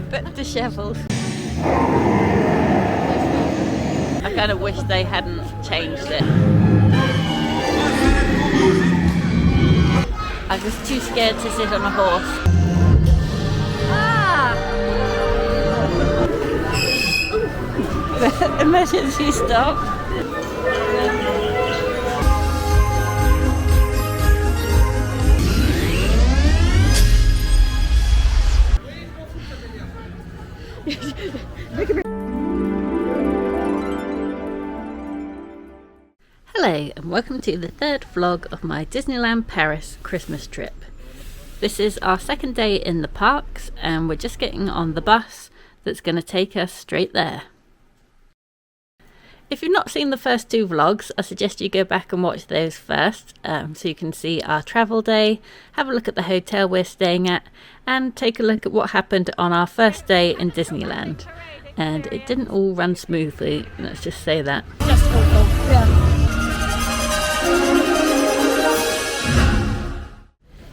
bit dishevelled. I kind of wish they hadn't changed it. I was too scared to sit on a horse. Ah! Emergency stop. Hello and welcome to the third vlog of my Disneyland Paris Christmas trip. This is our second day in the parks and we're just getting on the bus that's going to take us straight there. If you've not seen the first two vlogs, I suggest you go back and watch those first so you can see our travel day, have a look at the hotel we're staying at and take a look at what happened on our first day in Disneyland. And it didn't all run smoothly, let's just say that. Just awful, yeah.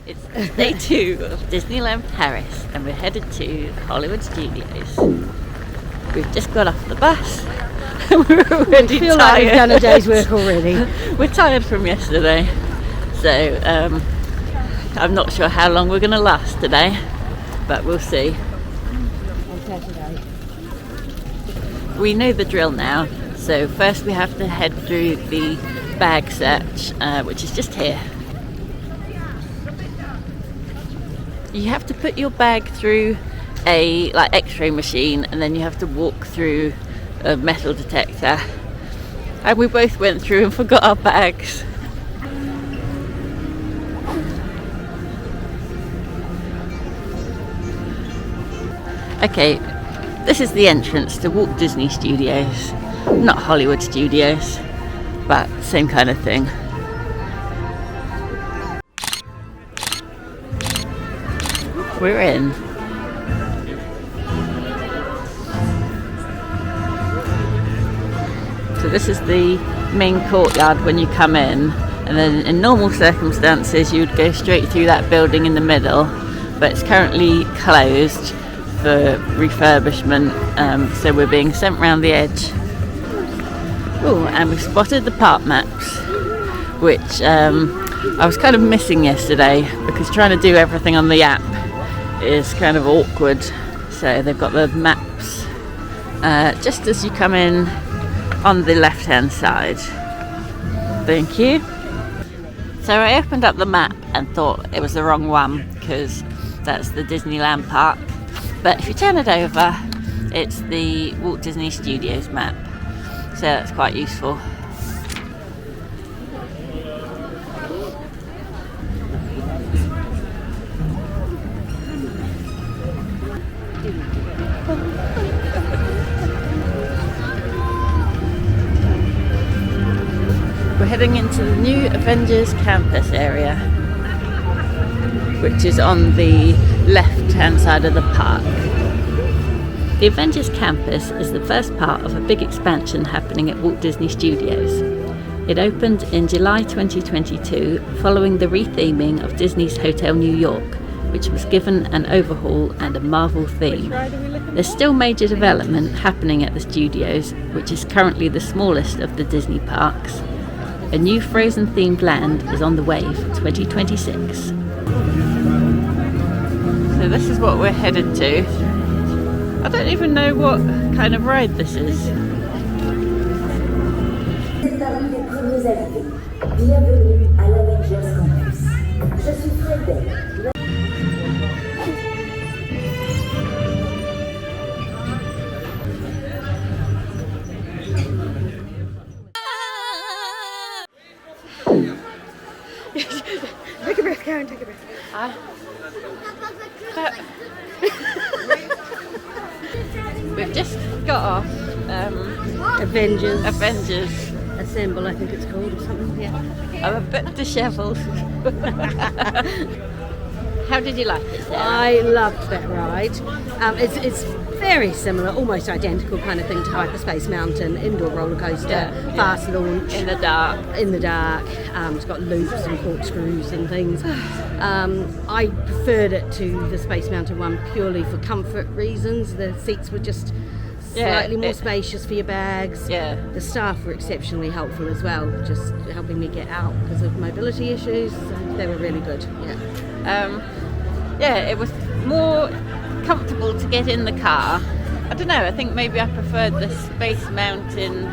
It's day 2 of Disneyland Paris and we're headed to Hollywood Studios. We've just got off the bus and we're already feel tired. Like we've done a day's work already. We're tired from yesterday, so I'm not sure how long we're going to last today, but we'll see. We know the drill now, so first we have to head through the bag search, which is just here. You have to put your bag through a x-ray machine and then you have to walk through a metal detector. And we both went through and forgot our bags. Okay, this is the entrance to Walt Disney Studios. Not Hollywood Studios, but same kind of thing. We're in. So this is the main courtyard when you come in, and then in normal circumstances you would go straight through that building in the middle, but it's currently closed for refurbishment, so we're being sent round the edge. Oh, and we've spotted the park maps, which I was kind of missing yesterday because trying to do everything on the app is kind of awkward. So they've got the maps just as you come in on the left hand side. Thank you. So I opened up the map and thought it was the wrong one because that's the Disneyland Park, but if you turn it over it's the Walt Disney Studios map, so that's quite useful. We're heading into the new Avengers Campus area, which is on the left-hand side of the park. The Avengers Campus is the first part of a big expansion happening at Walt Disney Studios. It opened in July 2022 following the retheming of Disney's Hotel New York, which was given an overhaul and a Marvel theme. There's still major development happening at the studios, which is currently the smallest of the Disney parks. A new Frozen themed land is on the way for 2026. So this is what we're headed to. I don't even know what kind of ride this is. Bienvenue à l'Avengers Campus. Je suis PrideLands. Take a breath, Karen, take a breath. We've just got off Avengers. Assemble, I think it's called, or something, yeah. I'm a bit dishevelled. How did you like it, Sarah? I loved that ride. It's very similar, almost identical kind of thing to Hyperspace Mountain, indoor roller coaster, fast launch. In the dark. In the dark. It's got loops and corkscrews and things. I preferred it to the Space Mountain one purely for comfort reasons. The seats were just slightly more spacious for your bags. Yeah. The staff were exceptionally helpful as well, just helping me get out because of mobility issues. So they were really good. Yeah. It was more comfortable to get in the car. I don't know, I think maybe I preferred the Space Mountain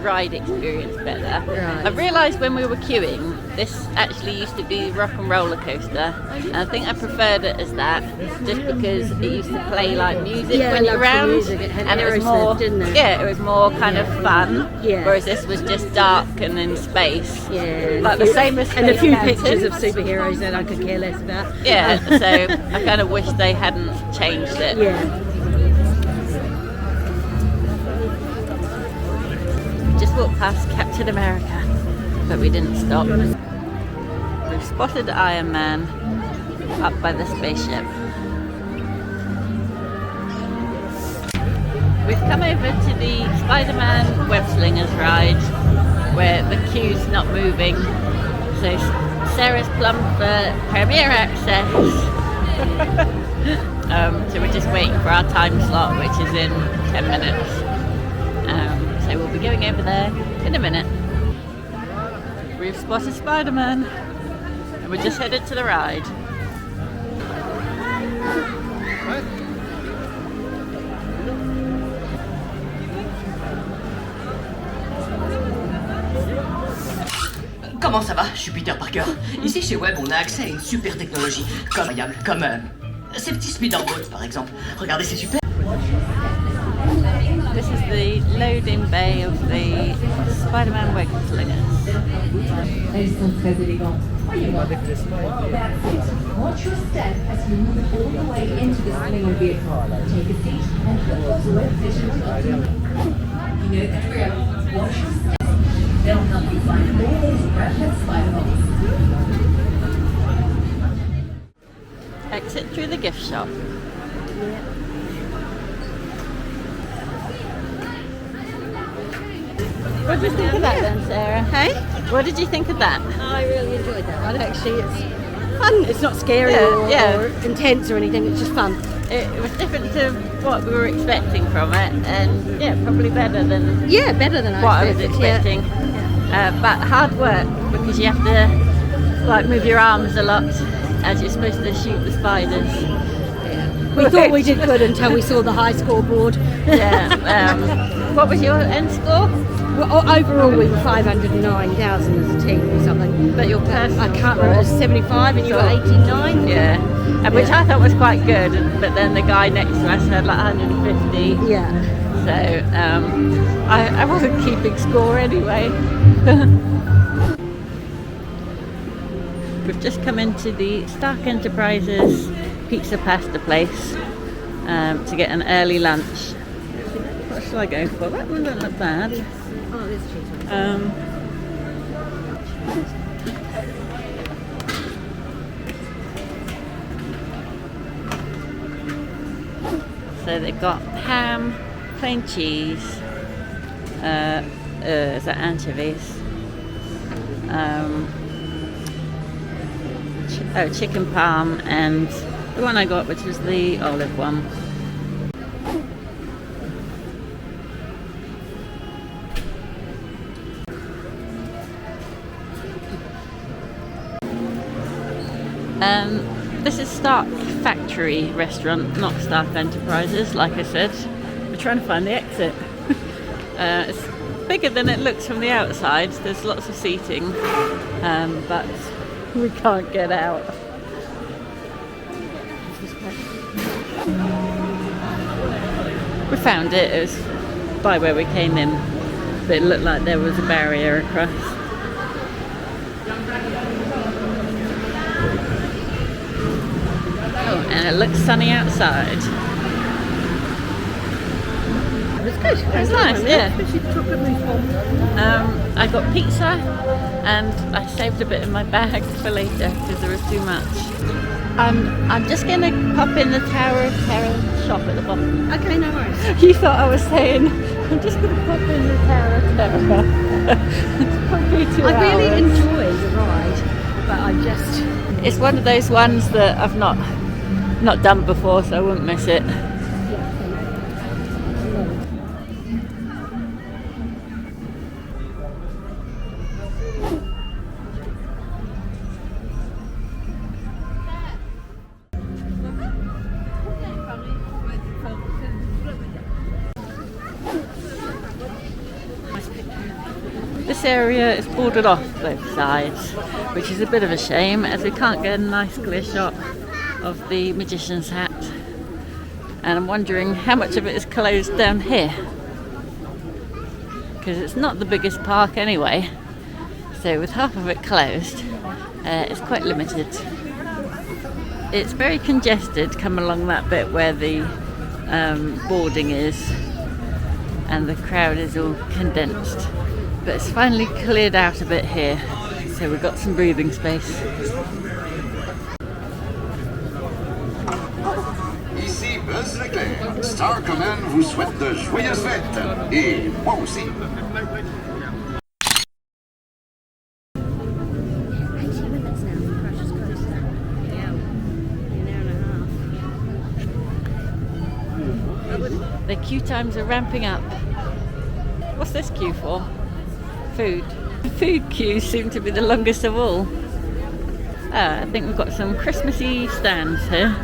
ride experience better. Right. I realised when we were queuing, this actually used to be Rock and Roller Coaster, and I think I preferred it as that just because it used to play like music when you're around, It had and it was Aerosmith, more, didn't it? yeah, it was more kind of fun. Yeah. Whereas this was just dark and in space. Yeah, Like the same as and a Space few Mountain. pictures of superheroes that I could care less about. Yeah, so I kind of wish they hadn't changed it. Yeah. Just walked past Captain America, but we didn't stop. We've spotted Iron Man up by the spaceship. We've come over to the Spiderman Web Slingers ride, where the queue's not moving. So Sarah's plumbed for premiere access. So we're just waiting for our time slot, which is in 10 minutes. So we'll be going over there in a minute. We've spotted Spider-Man and we're just headed to the ride. Comment ça va? Je suis Peter Parker. Ici chez Web, on a accès à une super technologie, comme ces petits speederboats par exemple. Regardez, c'est super. This is the loading bay of the Spider-Man Web Slingers. Elles sont très élégantes. Watch your step as you move all the way into the slinger vehicle. Take a seat and put those web vision together. You know the drill. Watch your step. They'll help you find all those breathless Spider-Mans. Exit through the gift shop. What did you think of that then, Sarah? Hey? What did you think of that? I really enjoyed that ride. Actually, it's fun. It's not scary or intense or anything. It's just fun. It was different to what we were expecting from it, and yeah, probably better than Better than what I was expecting. But hard work because you have to like move your arms a lot as you're supposed to shoot the spiders. We thought we did good until we saw the high scoreboard. What was your end score? Well, overall, we were 509,000 as a team or something. But your personal I can't remember. It was 75 and you were 89. Yeah, and which I thought was quite good. But then the guy next to us had like 150. Yeah. So I wasn't keeping score anyway. We've just come into the Stark Enterprises pizza pasta place to get an early lunch. What shall I go for? That one doesn't look bad. Oh, there's cheese. So they've got ham, plain cheese, is that anchovies? Chicken parm, and the one I got, which was the olive one. This is Stark Factory Restaurant, not Stark Enterprises, like I said. We're trying to find the exit. It's bigger than it looks from the outside. There's lots of seating, but we can't get out. We found it. It was by where we came in, but it looked like there was a barrier across. Oh, and it looks sunny outside. It was good. It was nice, yeah. Especially the chocolate mousse one. I got pizza and I saved a bit in my bag for later because there was too much. I'm just going to pop in the Tower of Terror shop at the bottom. Okay, no worries. You thought I was saying, I'm just going to pop in the Tower of Terror. It's probably 2 hours. I really enjoy the ride, but I just... It's one of those ones that I've not done before, so I wouldn't miss it. This area is boarded off both sides, which is a bit of a shame as we can't get a nice clear shot of the magician's hat. And I'm wondering how much of it is closed down here, because it's not the biggest park anyway, so with half of it closed, it's quite limited. It's very congested come along that bit where the boarding is, and the crowd is all condensed. But it's finally cleared out a bit here, so we've got some breathing space. Ici Buzz l'éclair. Star Command vous souhaite de joyeuses fêtes. Et moi aussi. 80 minutes now from Crash's Coaster. Yeah, an hour and a half. The queue times are ramping up. What's this queue for? Food. Food queues seem to be the longest of all. I think we've got some Christmassy stands here.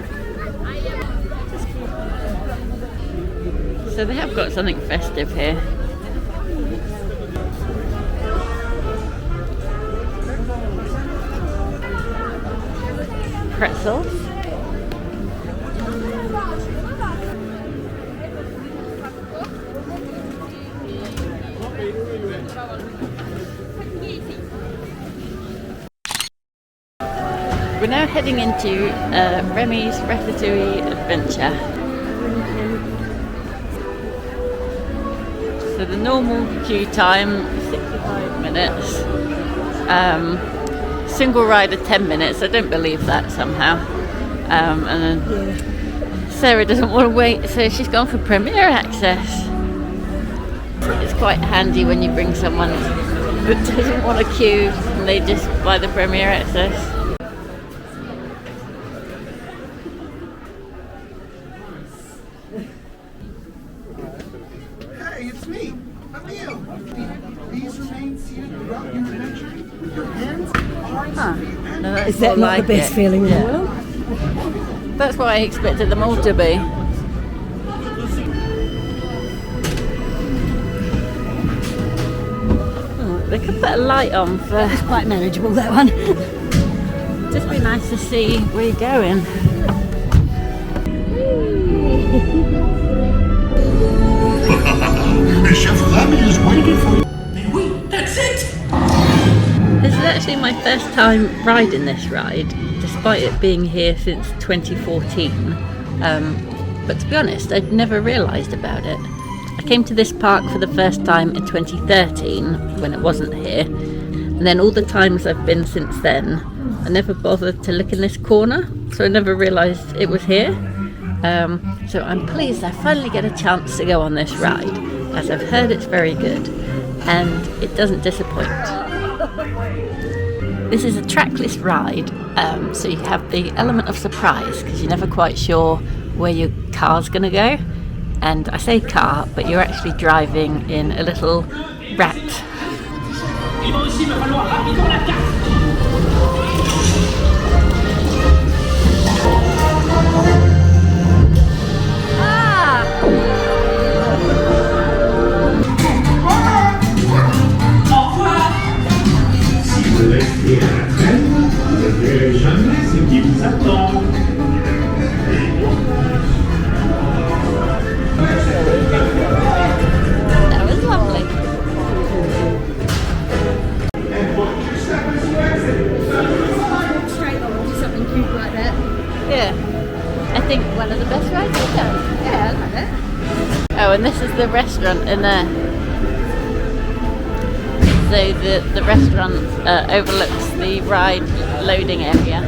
So they have got something festive here. Pretzels. We're now heading into Remy's Ratatouille adventure. So the normal queue time, 65 minutes. Single rider 10 minutes. I don't believe that somehow. And then Sarah doesn't want to wait, so she's gone for premiere access. It's quite handy when you bring someone that doesn't want to queue and they just buy the premiere access. Hey, it's me, Emil. Please remain seated throughout your adventure with your hands, arms, No, that's Is that more not like the best it. feeling in Yeah. the world? That's what I expected them all to be. They could put a light on for... It's quite manageable, that one. Just be nice to see where you're going. Chef Remy is waiting for you. Oui, that's it! This is actually my first time riding this ride, despite it being here since 2014. But to be honest, I'd never realised about it. I came to this park for the first time in 2013, when it wasn't here. And then all the times I've been since then, I never bothered to look in this corner, so I never realised it was here. So I'm pleased I finally get a chance to go on this ride, as I've heard it's very good, and it doesn't disappoint. This is a trackless ride, so you have the element of surprise, because you're never quite sure where your car's going to go. And I say car, but you're actually driving in a little rat. Il va aussi me falloir rapidement la carte. Au revoir. Si vous restez à la traîne, vous ne verrez jamais ce qui vous attend. That was lovely. Straight on to something cute like that. Yeah. I think one of the best rides we've done. Yeah, I like that. Oh, and this is the restaurant in there. So the restaurant overlooks the ride loading area.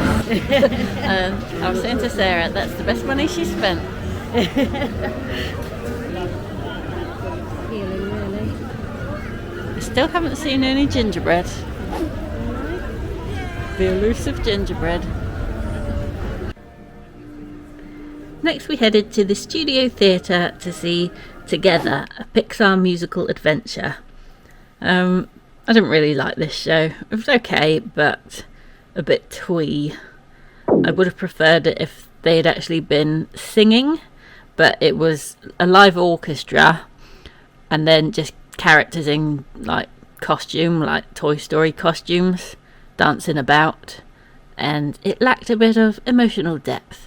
I was saying to Sarah, that's the best money she spent. Healing, really. I still haven't seen any gingerbread. The elusive gingerbread. Next we headed to the Studio Theatre to see Together, a Pixar musical adventure. I didn't really like this show. It was okay, but a bit twee. I would have preferred it if they had actually been singing, but it was a live orchestra and then just characters in like costume, like Toy Story costumes, dancing about, and it lacked a bit of emotional depth.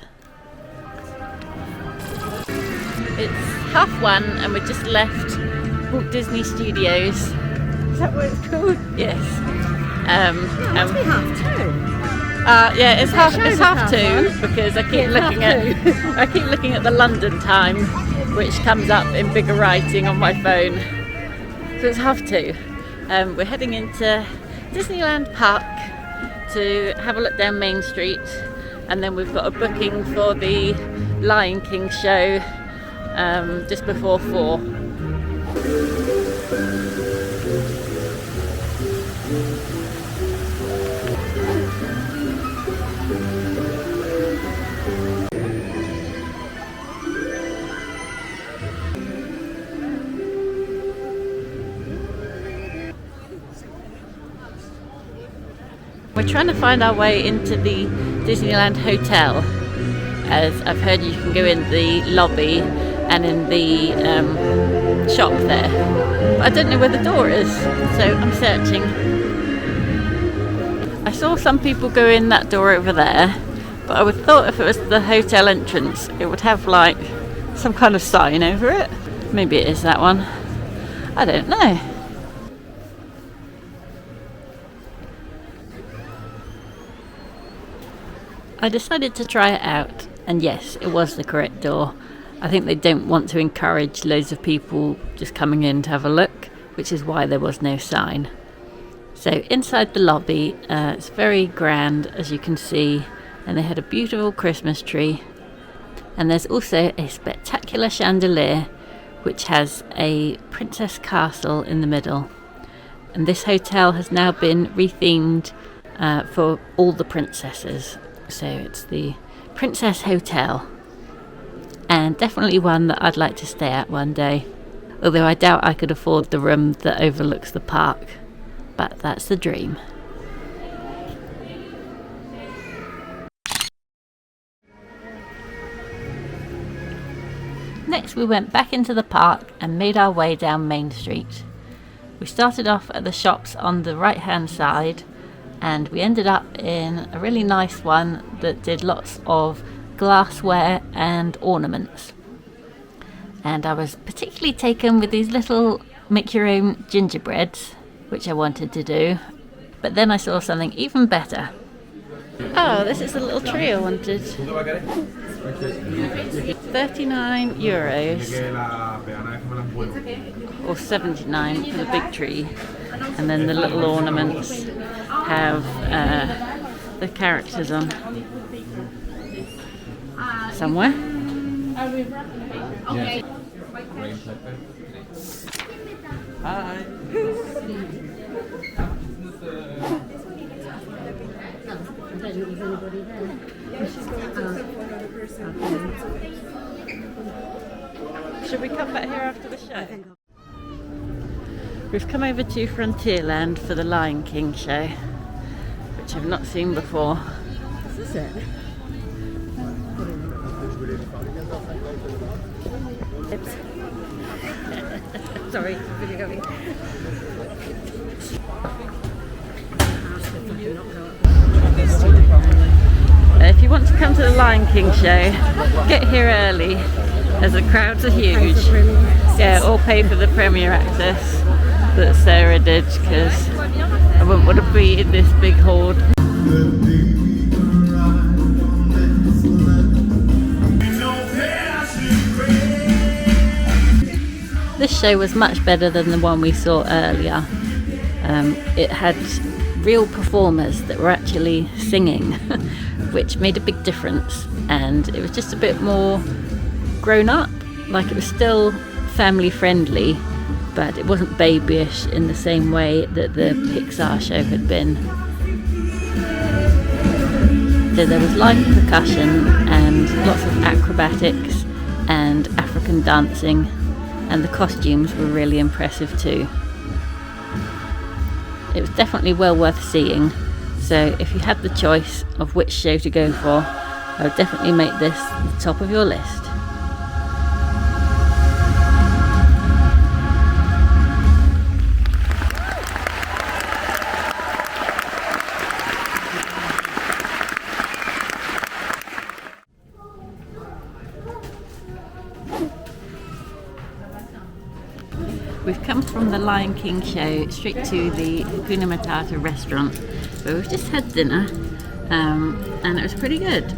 It's 1:30 and we just left Walt Disney Studios. Is that what it's called? Yes. It must be 2:30. Yeah, it's half show's 2:30 because I keep looking at the London time, which comes up in bigger writing on my phone. So it's 2:30. We're heading into Disneyland Park to have a look down Main Street, and then we've got a booking for the Lion King show just before 4. We're trying to find our way into the Disneyland Hotel, as I've heard you can go in the lobby and in the shop there. But I don't know where the door is, so I'm searching. I saw some people go in that door over there, but I would have thought if it was the hotel entrance, it would have like some kind of sign over it. Maybe it is that one. I don't know. I decided to try it out, and yes, it was the correct door. I think they don't want to encourage loads of people just coming in to have a look, which is why there was no sign. So inside the lobby, it's very grand, as you can see, and they had a beautiful Christmas tree. And there's also a spectacular chandelier, which has a princess castle in the middle. And this hotel has now been rethemed for all the princesses. So it's the Princess Hotel, and definitely one that I'd like to stay at one day, although I doubt I could afford the room that overlooks the park, but that's the dream. Next we went back into the park and made our way down Main Street. We started off at the shops on the right hand side, and we ended up in a really nice one that did lots of glassware and ornaments. And I was particularly taken with these little make your own gingerbreads, which I wanted to do. But then I saw something even better. Oh, this is the little tree I wanted. €39 or 79 for the big tree, and then the little ornaments have the characters on somewhere. Hi. Should we come back here after the show? We've come over to Frontierland for the Lion King show, which I've not seen before. This is it. Sorry, video going. If you want to come to the Lion King show, get here early, as the crowds are huge. Yeah, or pay for the premiere access that Sarah did, because I wouldn't want to be in this big horde. This show was much better than the one we saw earlier. It had real performers that were actually singing, which made a big difference, and it was just a bit more grown up. Like, it was still family friendly, but it wasn't babyish in the same way that the Pixar show had been. So there was live percussion and lots of acrobatics and African dancing, and the costumes were really impressive too. It was definitely well worth seeing, so if you had the choice of which show to go for, I would definitely make this the top of your list. We've come from the Lion King show straight to the Hakuna Matata restaurant, where we've just had dinner, and it was pretty good.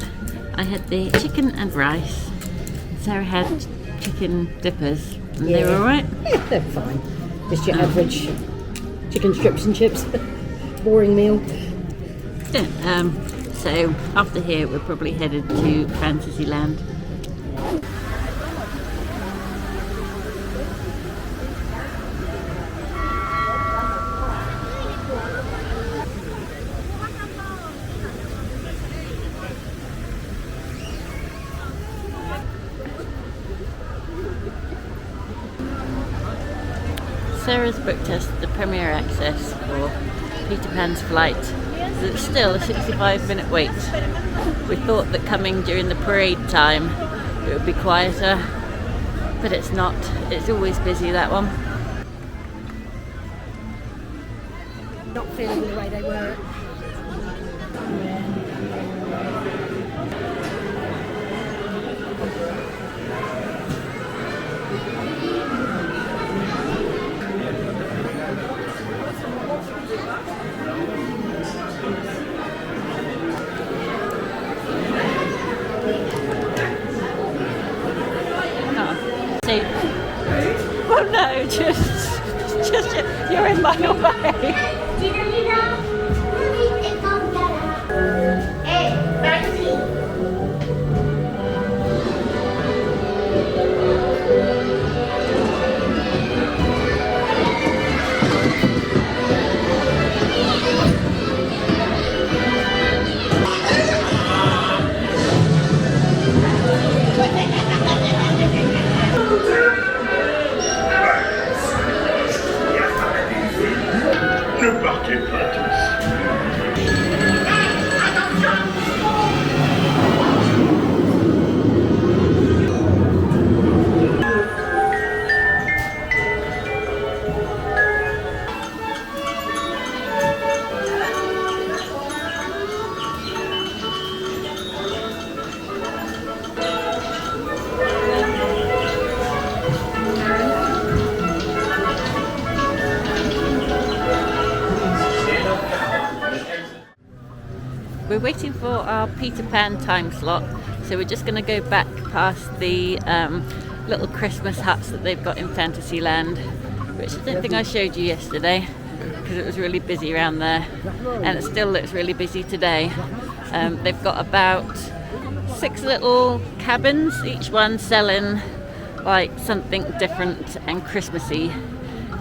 I had the chicken and rice. Sarah had chicken dippers, and they were alright? Yeah, they're fine. Just your average chicken strips and chips. Boring meal. Yeah, so after here we're probably headed to Fantasyland. Sarah's booked us the premiere access for Peter Pan's flight. It's still a 65-minute wait. We thought that coming during the parade time it would be quieter, but it's not. It's always busy, that one. Not feeling the way they were. Oh no, just you're in my way. Ne partez pas tous. We're waiting for our Peter Pan time slot, so we're just going to go back past the little Christmas huts that they've got in Fantasyland, which I don't think I showed you yesterday because it was really busy around there, and it still looks really busy today. They've got about 6 little cabins, each one selling like something different and Christmassy,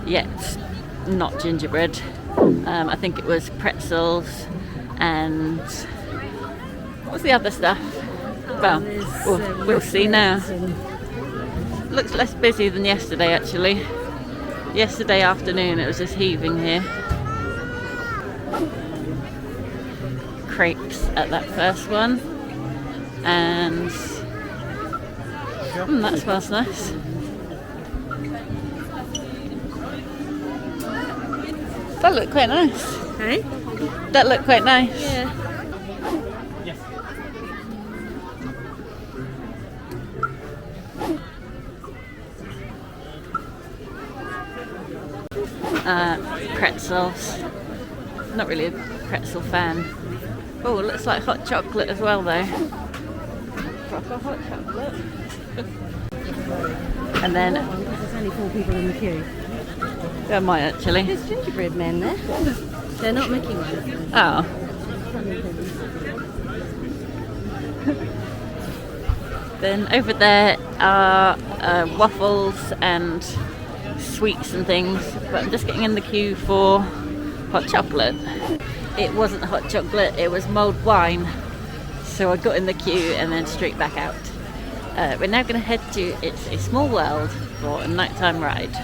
yet not gingerbread. I think it was pretzels and what's the other stuff? Well, we'll see now. Looks less busy than yesterday actually. Yesterday afternoon it was just heaving here. Crepes at that first one, and that smells nice. That looked quite nice. Hey? That looked quite nice. Yeah. Pretzels. Not really a pretzel fan. Oh, it looks like hot chocolate as well though. Proper hot chocolate. And then There's only 4 people in the queue. there might actually. There's gingerbread men there. They're not Mickey ones. Oh. Then over there are waffles and sweets and things, but I'm just getting in the queue for hot chocolate. It wasn't hot chocolate, it was mulled wine. So I got in the queue and then straight back out. We're now going to head to It's a Small World for a nighttime ride.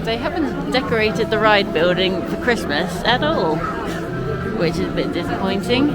They haven't decorated the ride building for Christmas at all, which is a bit disappointing.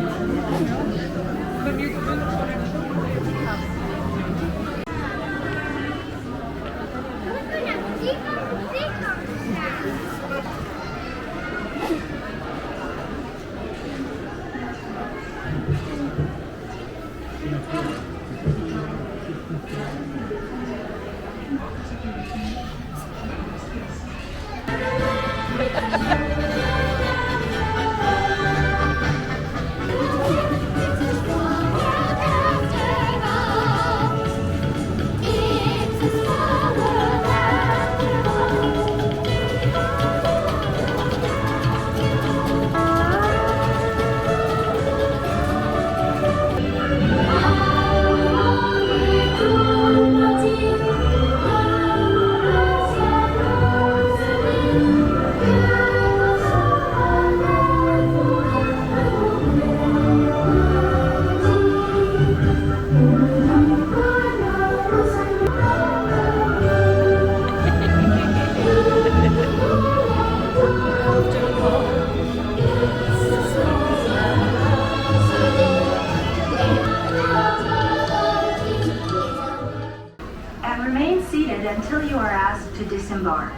Until you are asked to disembark.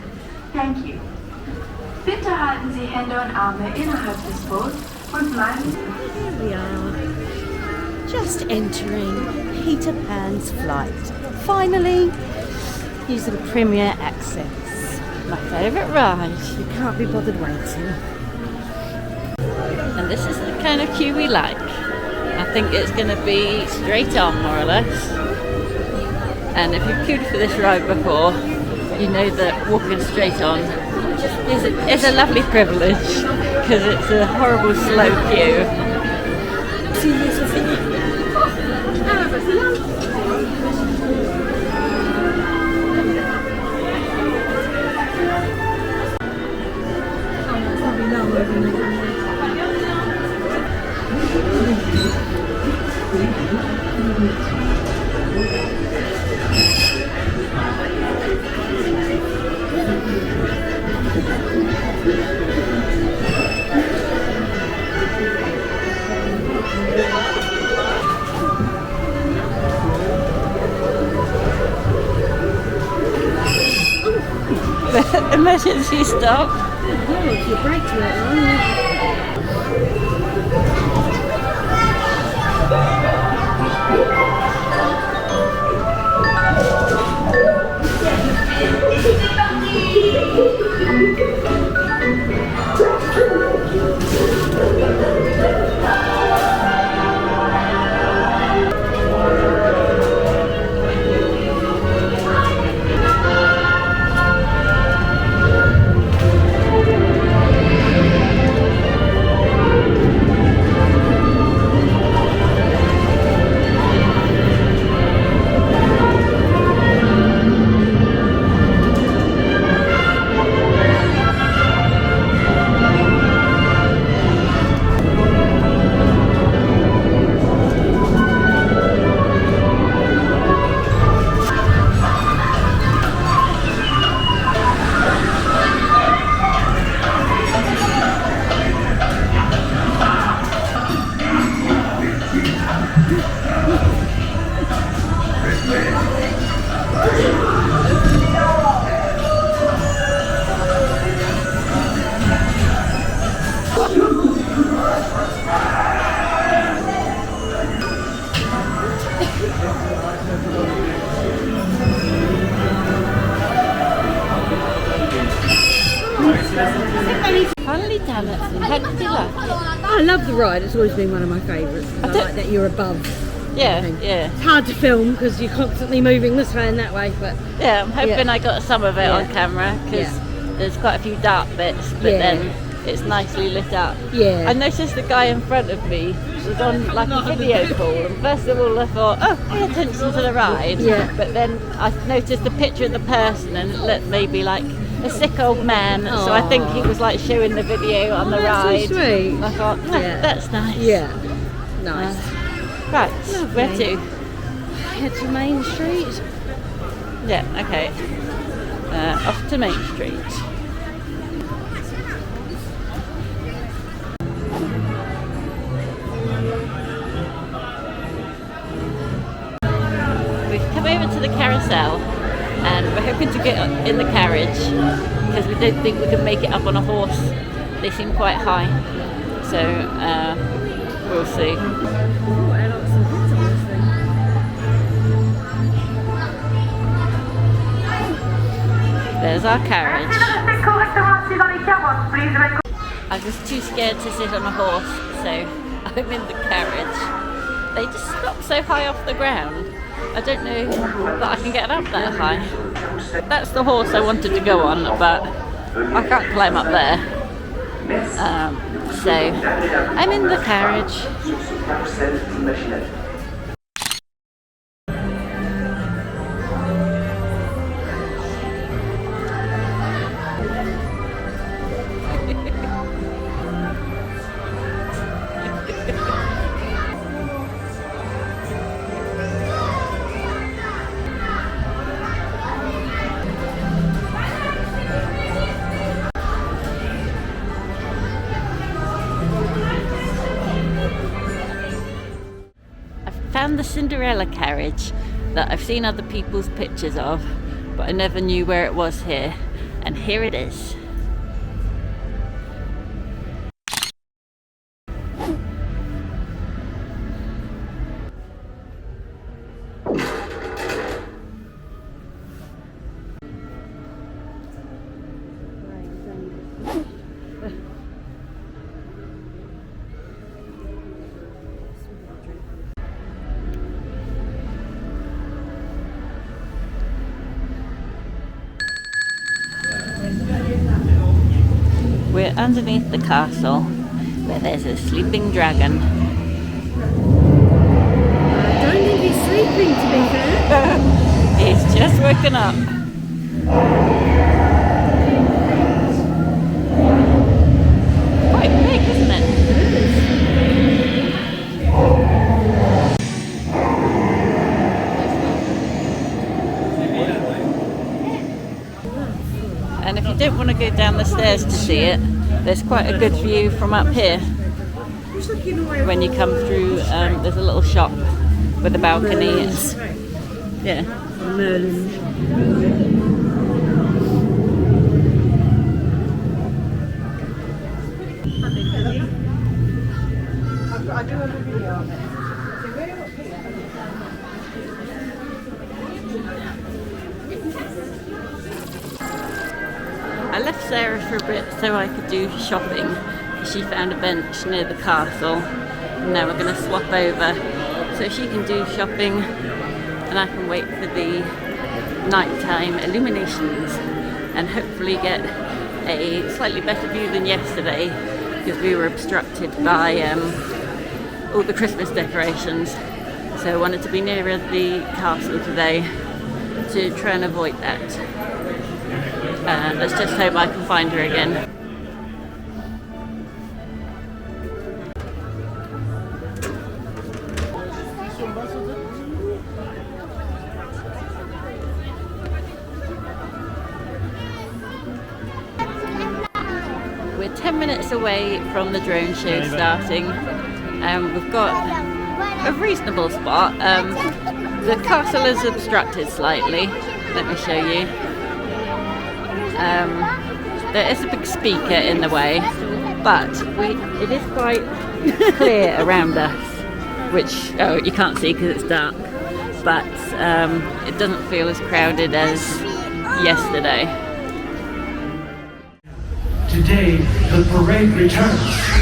Thank you. Bitte halten Sie Hände und Arme innerhalb des Boots und bleiben Sie. Here we are, just entering Peter Pan's flight. Finally, using Premier Access. My favourite ride. You can't be bothered waiting. And this is the kind of queue we like. I think it's going to be straight on, more or less. And if you've queued for this ride before, you know that walking straight on is a lovely privilege, because it's a horrible slow queue. Emergency stop. Oh, if your brakes weren't Finally done it. How did you like it? I love the ride. It's always been one of my favourites. I like that you're above. Yeah, yeah. It's hard to film because you're constantly moving this way and that way, but Yeah, I'm hoping I got some of it on camera because there's quite a few dark bits, but then it's nicely lit up. Yeah. I noticed the guy in front of me was on like a video call, and first of all I thought, oh, pay attention to the ride. Yeah. But then I noticed the picture of the person and it looked maybe like a sick old man, so I think he was like showing the video on the ride. So sweet. I thought, that's nice. Yeah. Nice. Right, where to? Head to Main Street. Yeah, okay. Off to Main Street. We've come over to the Carousel and we're hoping to get in the carriage because we don't think we can make it up on a horse. They seem quite high, so we'll see. There's our carriage. I was too scared to sit on a horse, so I'm in the carriage. They just stop so high off the ground. I don't know that I can get up that high. That's the horse I wanted to go on, but I can't climb up there. So I'm in the carriage. Found the Cinderella carriage that I've seen other people's pictures of, but I never knew where it was here, and here it is. We're underneath the castle where there's a sleeping dragon. I don't think he's sleeping, to be fair. He's just woken up. Quite big, isn't it? And if you don't want to go down the stairs to see it, there's quite a good view from up here. When you come through, there's a little shop with a balcony. It's, yeah. Merlin. I do have a video of it. I left Sarah for a bit so I could do shopping. She found a bench near the castle. Now we're going to swap over so she can do shopping and I can wait for the nighttime illuminations and hopefully get a slightly better view than yesterday because we were obstructed by all the Christmas decorations. So I wanted to be nearer the castle today to try and avoid that. Let's just hope I can find her again. We're 10 minutes away from the drone show starting. We've got a reasonable spot. The castle is obstructed slightly. Let me show you. There is a big speaker in the way, but it is quite clear around us, which you can't see because it's dark, but it doesn't feel as crowded as yesterday. today the parade returns.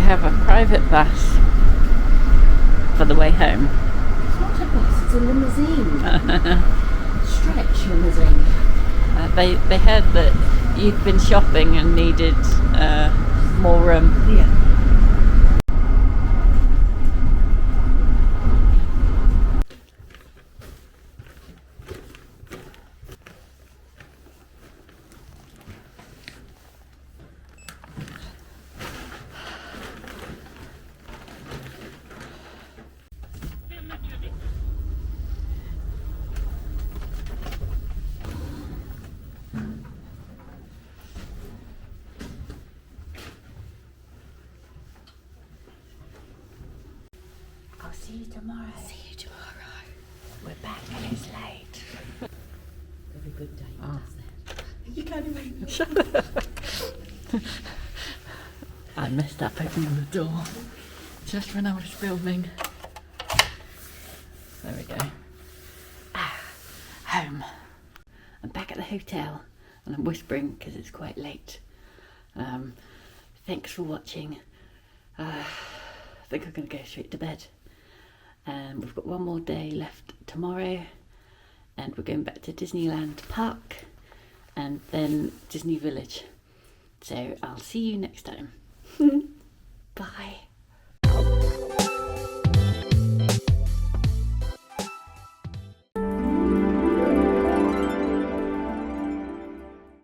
have a private bus for the way home. It's not a bus, it's a limousine. Stretch limousine. They heard that you'd been shopping and needed more room. Yeah. See you tomorrow. See you tomorrow. We're back and it's late. Every good day Oh. does that. You can't even. I messed up opening the door just when I was filming. There we go. Home. I'm back at the hotel and I'm whispering because it's quite late. Thanks for watching. I think I'm going to go straight to bed. We've got one more day left tomorrow and we're going back to Disneyland Park and then Disney Village. So I'll see you next time. Bye.